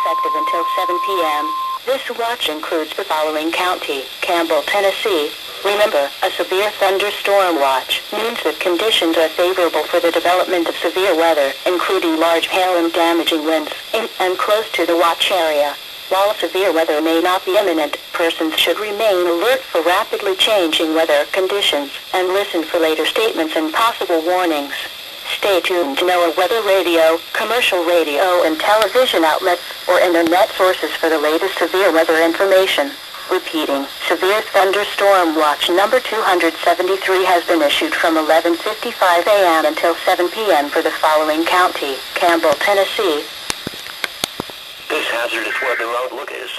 effective until 7 p.m. This watch includes the following county: Campbell, Tennessee. Remember, a severe thunderstorm watch means that conditions are favorable for the development of severe weather, including large hail and damaging winds, in and close to the watch area. While severe weather may not be imminent, persons should remain alert for rapidly changing weather conditions and listen for later statements and possible warnings. Stay tuned to NOAA weather radio, commercial radio and television outlets, or internet sources for the latest severe weather information. Repeating, severe thunderstorm watch number 273 has been issued from 11:55 a.m. until 7 p.m. for the following county: Campbell, Tennessee. This hazardous weather outlook is